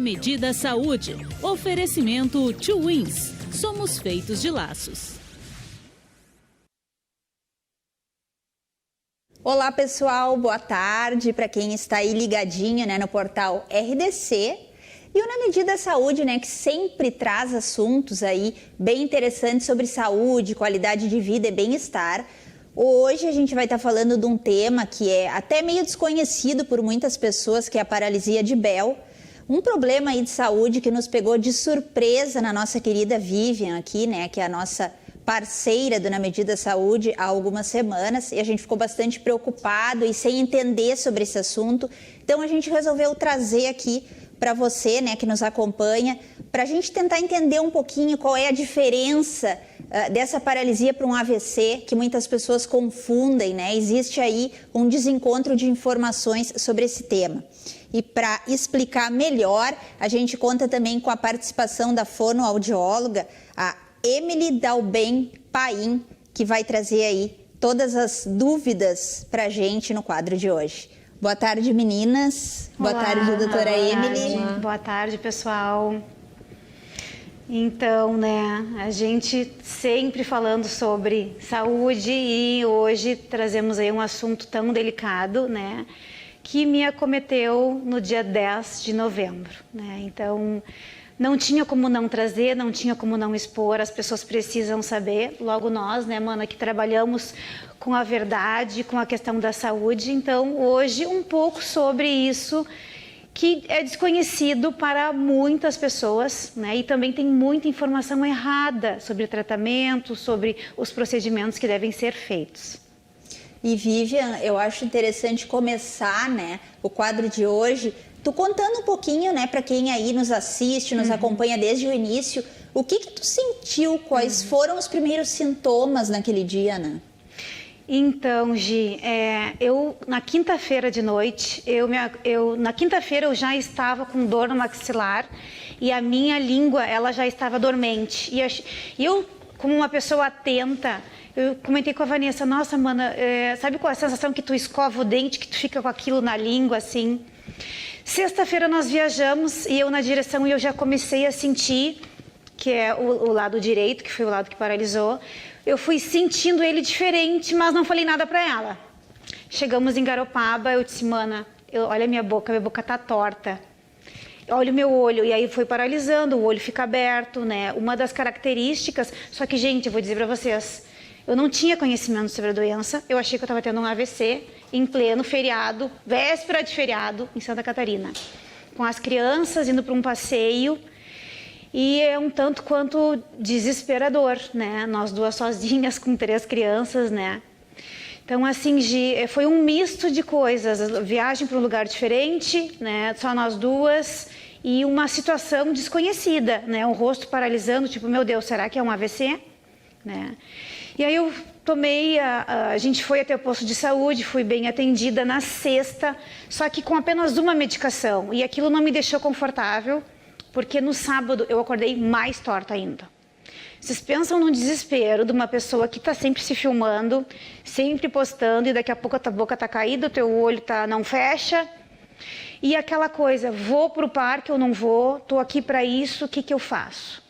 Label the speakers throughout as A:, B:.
A: Medida Saúde. Oferecimento Two Wins. Somos feitos de laços.
B: Olá pessoal, boa tarde para quem está aí ligadinho, no portal RDC. E o Na Medida Saúde, que sempre traz assuntos aí bem interessantes sobre saúde, qualidade de vida e bem-estar. Hoje a gente vai estar falando de um tema que é até meio desconhecido por muitas pessoas, que é a paralisia de Bell. Um problema aí de saúde que nos pegou de surpresa na nossa querida Vivian aqui, que é a nossa parceira do Na Medida Saúde há algumas semanas, e a gente ficou bastante preocupado e sem entender sobre esse assunto. Então a gente resolveu trazer aqui para você, que nos acompanha, para a gente tentar entender um pouquinho qual é a diferença dessa paralisia para um AVC, que muitas pessoas confundem, Existe aí um desencontro de informações sobre esse tema. E para explicar melhor, a gente conta também com a participação da fonoaudióloga, a Emily Dalben Paim, que vai trazer aí todas as dúvidas para a gente no quadro de hoje. Boa tarde, meninas.
C: Olá,
B: boa tarde, doutora Emily.
C: Boa tarde, pessoal. Então, a gente sempre falando sobre saúde e hoje trazemos aí um assunto tão delicado, que me acometeu no dia 10 de novembro, Então, não tinha como não trazer, não tinha como não expor, as pessoas precisam saber, logo nós, mana, que trabalhamos com a verdade, com a questão da saúde. Então, hoje, um pouco sobre isso, que é desconhecido para muitas pessoas, e também tem muita informação errada sobre o tratamento, sobre os procedimentos que devem ser feitos.
B: E Vivian, eu acho interessante começar, o quadro de hoje, tu contando um pouquinho, para quem aí nos assiste, nos acompanha desde o início, o que tu sentiu, quais foram os primeiros sintomas naquele dia,
C: Então, Gi, eu na quinta-feira de noite, na quinta-feira eu já estava com dor no maxilar e a minha língua, ela já estava dormente. E eu, como uma pessoa atenta, eu comentei com a Vanessa, nossa, mana, sabe qual é a sensação que tu escova o dente, que tu fica com aquilo na língua, assim? Sexta-feira nós viajamos e eu na direção e eu já comecei a sentir, que é o lado direito, que foi o lado que paralisou, eu fui sentindo ele diferente, mas não falei nada pra ela. Chegamos em Garopaba, eu disse, mana, olha minha boca tá torta. Olha o meu olho, e aí foi paralisando, o olho fica aberto, Uma das características, só que, gente, eu vou dizer pra vocês, eu não tinha conhecimento sobre a doença, eu achei que eu estava tendo um AVC em pleno feriado, véspera de feriado, em Santa Catarina. Com as crianças indo para um passeio, e é um tanto quanto desesperador, Nós duas sozinhas com 3 crianças, Então, assim, foi um misto de coisas, viagem para um lugar diferente, Só nós duas, e uma situação desconhecida, O rosto paralisando, tipo, meu Deus, será que é um AVC? E aí eu tomei, a gente foi até o posto de saúde, fui bem atendida na sexta, só que com apenas uma medicação, e aquilo não me deixou confortável, porque no sábado eu acordei mais torta ainda. Vocês pensam no desespero de uma pessoa que está sempre se filmando, sempre postando, e daqui a pouco a tua boca está caída, o teu olho não fecha. E aquela coisa, vou para o parque ou não vou, estou aqui para isso, o que eu faço?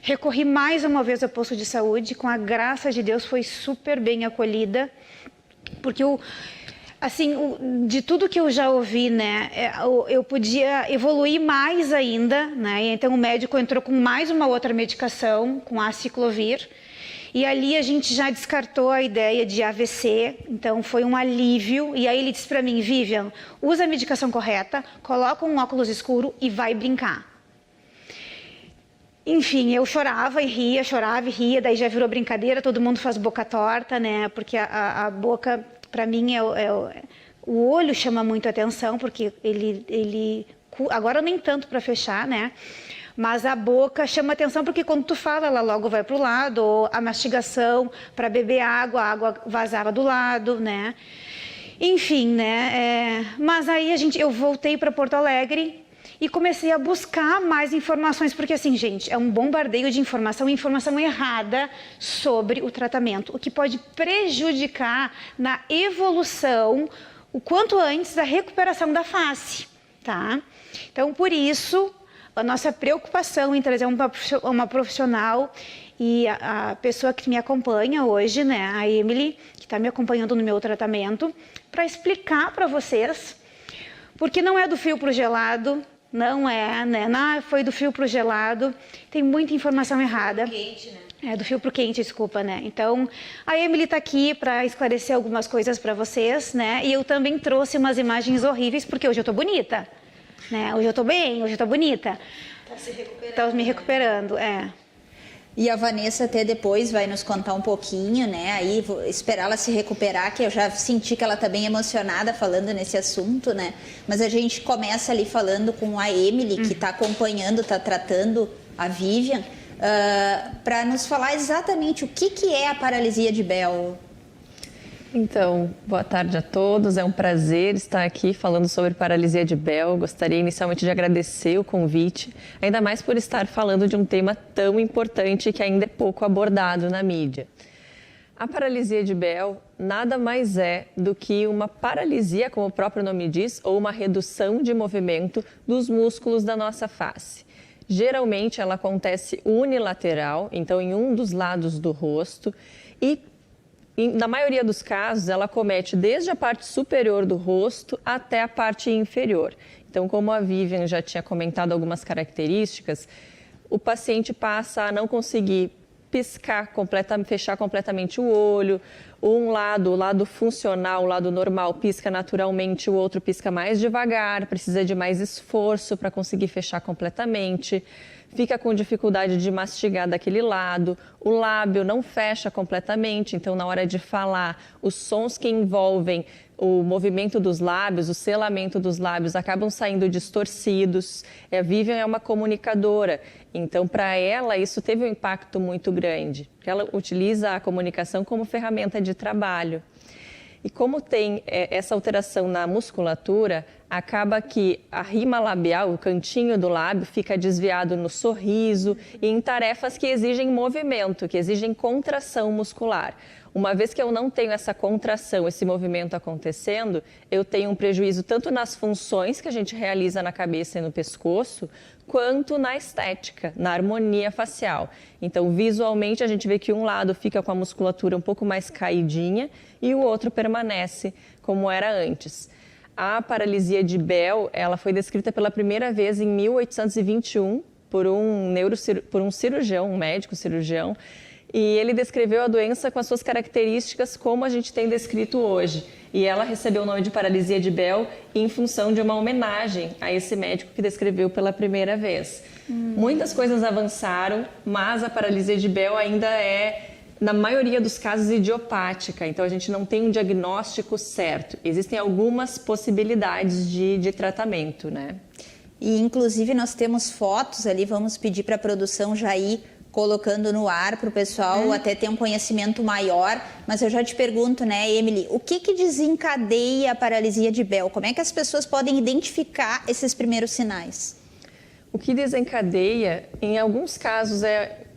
C: Recorri mais uma vez ao posto de saúde, com a graça de Deus foi super bem acolhida, porque de tudo que eu já ouvi, eu podia evoluir mais ainda, Então o médico entrou com mais uma outra medicação, com aciclovir, e ali a gente já descartou a ideia de AVC, então foi um alívio, e aí ele disse para mim, Vivian, usa a medicação correta, coloca um óculos escuro e vai brincar. Enfim, eu chorava e ria, daí já virou brincadeira, todo mundo faz boca torta, Porque a boca... Para mim, o olho chama muito atenção, porque ele agora nem tanto para fechar, Mas a boca chama atenção, porque quando tu fala, ela logo vai para o lado, ou a mastigação para beber água, a água vazava do lado, Enfim, mas aí eu voltei para Porto Alegre e comecei a buscar mais informações, porque assim, gente, é um bombardeio de informação errada sobre o tratamento, o que pode prejudicar na evolução, o quanto antes da recuperação da face, tá? Então, por isso, a nossa preocupação em trazer uma profissional e a pessoa que me acompanha hoje, né, a Emily, que está me acompanhando no meu tratamento, para explicar para vocês, porque não é do frio para o gelado, não é, né, não, foi do frio para o gelado, tem muita informação errada.
B: Quente, né?
C: É, do frio pro quente, desculpa, né? Então, a Emily tá aqui para esclarecer algumas coisas para vocês, né? E eu também trouxe umas imagens horríveis, porque hoje eu tô bonita, né? Hoje eu tô bem, hoje eu tô bonita.
B: Tá se recuperando.
C: Tá me recuperando, é.
B: E a Vanessa até depois vai nos contar um pouquinho, né? Aí vou esperar ela se recuperar, que eu já senti que ela tá bem emocionada falando nesse assunto, né? Mas a gente começa ali falando com a Emily, que tá acompanhando, tá tratando a Vivian, para nos falar exatamente o que é a paralisia de Bell.
D: Então, boa tarde a todos. É um prazer estar aqui falando sobre paralisia de Bell. Gostaria inicialmente de agradecer o convite, ainda mais por estar falando de um tema tão importante que ainda é pouco abordado na mídia. A paralisia de Bell nada mais é do que uma paralisia, como o próprio nome diz, ou uma redução de movimento dos músculos da nossa face. Geralmente ela acontece unilateral, então em um dos lados do rosto, e na maioria dos casos ela acomete desde a parte superior do rosto até a parte inferior. Então, como a Vivian já tinha comentado algumas características, o paciente passa a não conseguir piscar fechar completamente o olho, o lado funcional, o lado normal pisca naturalmente, o outro pisca mais devagar, precisa de mais esforço para conseguir fechar completamente, fica com dificuldade de mastigar daquele lado, o lábio não fecha completamente, então na hora de falar, os sons que envolvem o movimento dos lábios, o selamento dos lábios acabam saindo distorcidos. A Vivian é uma comunicadora, então para ela isso teve um impacto muito grande, porque ela utiliza a comunicação como ferramenta de trabalho. E como tem essa alteração na musculatura, acaba que a rima labial, o cantinho do lábio, fica desviado no sorriso e em tarefas que exigem movimento, que exigem contração muscular. Uma vez que eu não tenho essa contração, esse movimento acontecendo, eu tenho um prejuízo tanto nas funções que a gente realiza na cabeça e no pescoço, quanto na estética, na harmonia facial. Então, visualmente, a gente vê que um lado fica com a musculatura um pouco mais caidinha e o outro permanece como era antes. A paralisia de Bell, ela foi descrita pela primeira vez em 1821 por um cirurgião, um médico cirurgião, e ele descreveu a doença com as suas características como a gente tem descrito hoje. E ela recebeu o nome de paralisia de Bell em função de uma homenagem a esse médico que descreveu pela primeira vez. Muitas coisas avançaram, mas a paralisia de Bell ainda é, na maioria dos casos, idiopática. Então, a gente não tem um diagnóstico certo. Existem algumas possibilidades de tratamento, né?
B: E, inclusive, nós temos fotos ali, vamos pedir para a produção já ir colocando no ar para o pessoal até ter um conhecimento maior. Mas eu já te pergunto, né, Emily, o que desencadeia a paralisia de Bell? Como é que as pessoas podem identificar esses primeiros sinais?
D: O que desencadeia, em alguns casos,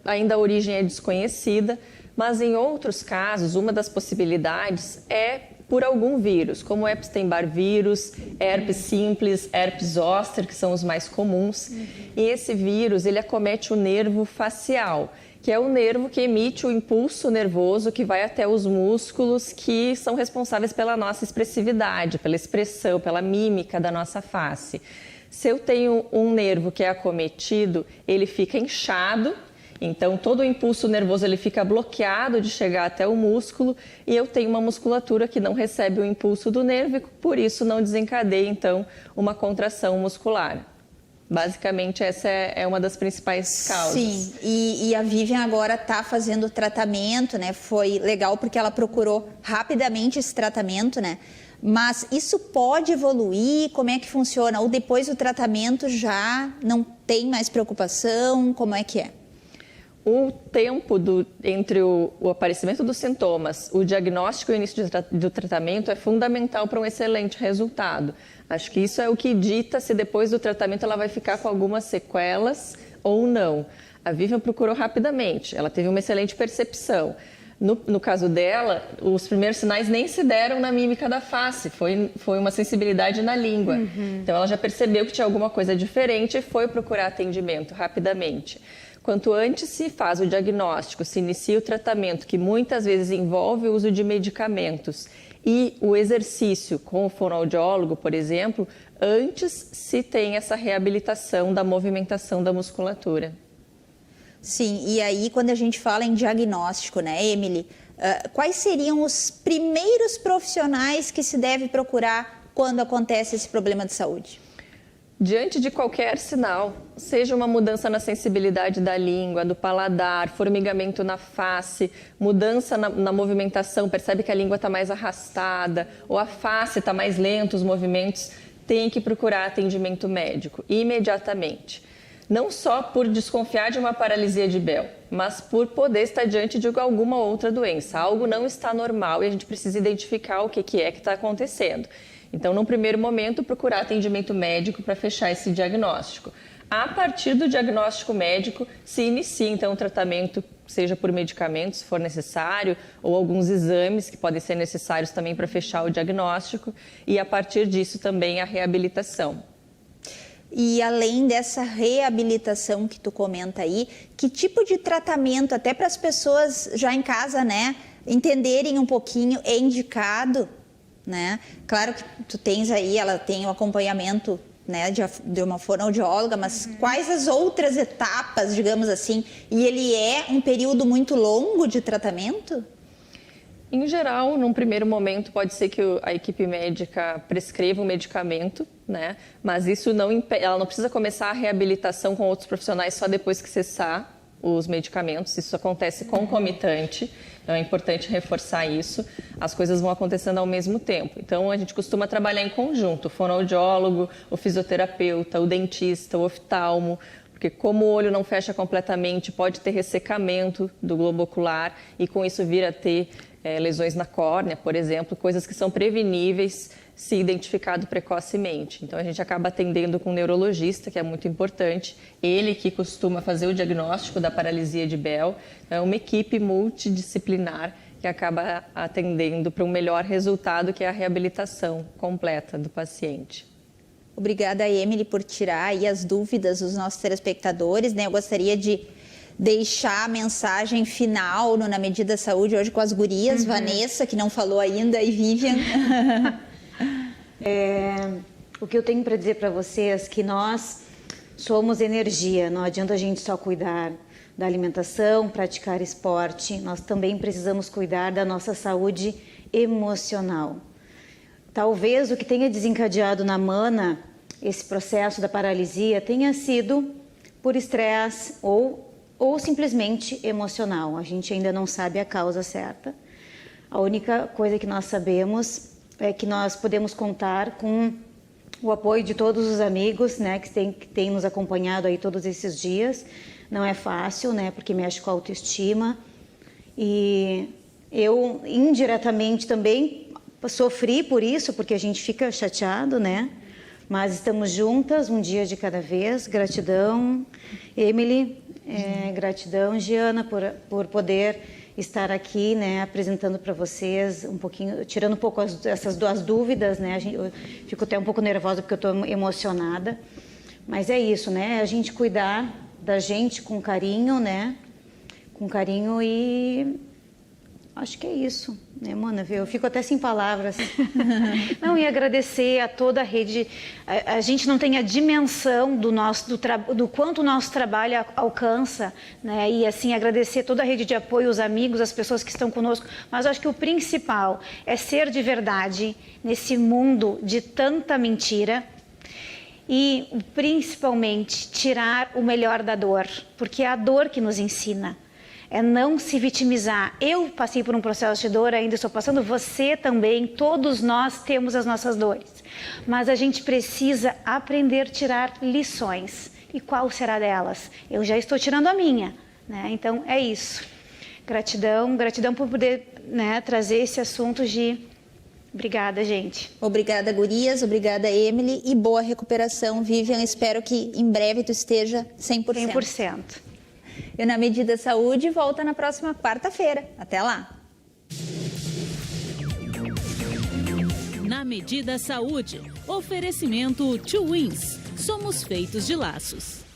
D: ainda a origem é desconhecida, mas em outros casos, uma das possibilidades é por algum vírus, como Epstein-Barr vírus, herpes simples, herpes zoster, que são os mais comuns. E esse vírus, ele acomete o nervo facial, que é o nervo que emite o impulso nervoso que vai até os músculos que são responsáveis pela nossa expressividade, pela expressão, pela mímica da nossa face. Se eu tenho um nervo que é acometido, ele fica inchado. Então, todo o impulso nervoso ele fica bloqueado de chegar até o músculo e eu tenho uma musculatura que não recebe o impulso do nervo e, por isso, não desencadeia, então, uma contração muscular. Basicamente, essa é uma das principais causas.
B: Sim, e a Vivian agora está fazendo o tratamento, né? Foi legal porque ela procurou rapidamente esse tratamento, né? Mas isso pode evoluir? Como é que funciona? Ou depois do tratamento já não tem mais preocupação? Como é que é?
D: O tempo entre o aparecimento dos sintomas, o diagnóstico e o início do tratamento é fundamental para um excelente resultado. Acho que isso é o que dita se depois do tratamento ela vai ficar com algumas sequelas ou não. A Vivian procurou rapidamente, ela teve uma excelente percepção. No caso dela, os primeiros sinais nem se deram na mímica da face, foi uma sensibilidade na língua. Então, ela já percebeu que tinha alguma coisa diferente e foi procurar atendimento rapidamente. Quanto antes se faz o diagnóstico, se inicia o tratamento, que muitas vezes envolve o uso de medicamentos, e o exercício com o fonoaudiólogo, por exemplo, antes se tem essa reabilitação da movimentação da musculatura.
B: Sim, e aí quando a gente fala em diagnóstico, né, Emily, quais seriam os primeiros profissionais que se deve procurar quando acontece esse problema de saúde?
D: Diante de qualquer sinal, seja uma mudança na sensibilidade da língua, do paladar, formigamento na face, mudança na movimentação, percebe que a língua está mais arrastada, ou a face está mais lenta, os movimentos, tem que procurar atendimento médico imediatamente. Não só por desconfiar de uma paralisia de Bell, mas por poder estar diante de alguma outra doença. Algo não está normal e a gente precisa identificar o que é que está acontecendo. Então, num primeiro momento, procurar atendimento médico para fechar esse diagnóstico. A partir do diagnóstico médico, se inicia então o tratamento, seja por medicamentos, se for necessário, ou alguns exames que podem ser necessários também para fechar o diagnóstico, e a partir disso também a reabilitação.
B: E além dessa reabilitação que tu comenta aí, que tipo de tratamento, até para as pessoas já em casa, né, entenderem um pouquinho, é indicado, né? Claro que tu tens aí, ela tem o acompanhamento, né, de uma fonoaudióloga, mas quais as outras etapas, digamos assim? E ele é um período muito longo de tratamento?
D: Em geral, num primeiro momento, pode ser que a equipe médica prescreva um medicamento, né? Mas isso ela não precisa começar a reabilitação com outros profissionais só depois que cessar os medicamentos. Isso acontece concomitante, então é importante reforçar isso. As coisas vão acontecendo ao mesmo tempo. Então, a gente costuma trabalhar em conjunto, o fonoaudiólogo, o fisioterapeuta, o dentista, o oftalmo, porque como o olho não fecha completamente, pode ter ressecamento do globo ocular e com isso vir a ter lesões na córnea, por exemplo, coisas que são preveníveis se identificado precocemente. Então, a gente acaba atendendo com um neurologista, que é muito importante, ele que costuma fazer o diagnóstico da paralisia de Bell. É uma equipe multidisciplinar que acaba atendendo para um melhor resultado, que é a reabilitação completa do paciente.
B: Obrigada, Emily, por tirar aí as dúvidas dos nossos telespectadores, né? Eu gostaria de deixar a mensagem final no Na Medida Saúde hoje com as gurias, Vanessa, que não falou ainda, e Vivian.
C: O que eu tenho para dizer para vocês é que nós somos energia, não adianta a gente só cuidar da alimentação, praticar esporte, nós também precisamos cuidar da nossa saúde emocional. Talvez o que tenha desencadeado na Mana esse processo da paralisia tenha sido por estresse ou simplesmente emocional. A gente ainda não sabe a causa certa. A única coisa que nós sabemos é que nós podemos contar com o apoio de todos os amigos, né, que tem nos acompanhado aí todos esses dias. Não é fácil, né, porque mexe com a autoestima. E eu indiretamente também sofri por isso, porque a gente fica chateado, né? Mas estamos juntas, um dia de cada vez. Gratidão, Emily. Gratidão, Giana, por poder estar aqui, né, apresentando para vocês um pouquinho, tirando um pouco essas duas dúvidas, né? Eu fico até um pouco nervosa porque eu estou emocionada, mas é isso, né? A gente cuidar da gente com carinho, né? Com carinho, e acho que é isso, né, Mona? Eu fico até sem palavras. Não, e agradecer a toda a rede. A gente não tem a dimensão do quanto o nosso trabalho alcança, né? E assim, agradecer toda a rede de apoio, os amigos, as pessoas que estão conosco. Mas acho que o principal é ser de verdade nesse mundo de tanta mentira. E principalmente tirar o melhor da dor, porque é a dor que nos ensina. É não se vitimizar. Eu passei por um processo de dor, ainda estou passando, você também, todos nós temos as nossas dores. Mas a gente precisa aprender a tirar lições. E qual será delas? Eu já estou tirando a minha, né? Então é isso. Gratidão por poder, né, trazer esse assunto, Gi. Obrigada, gente.
B: Obrigada, gurias. Obrigada, Emily. E boa recuperação, Vivian. Espero que em breve tu esteja 100%.
C: 100%.
B: E o Na Medida Saúde volta na próxima quarta-feira. Até lá!
A: Na Medida Saúde, oferecimento Two Wins. Somos feitos de laços.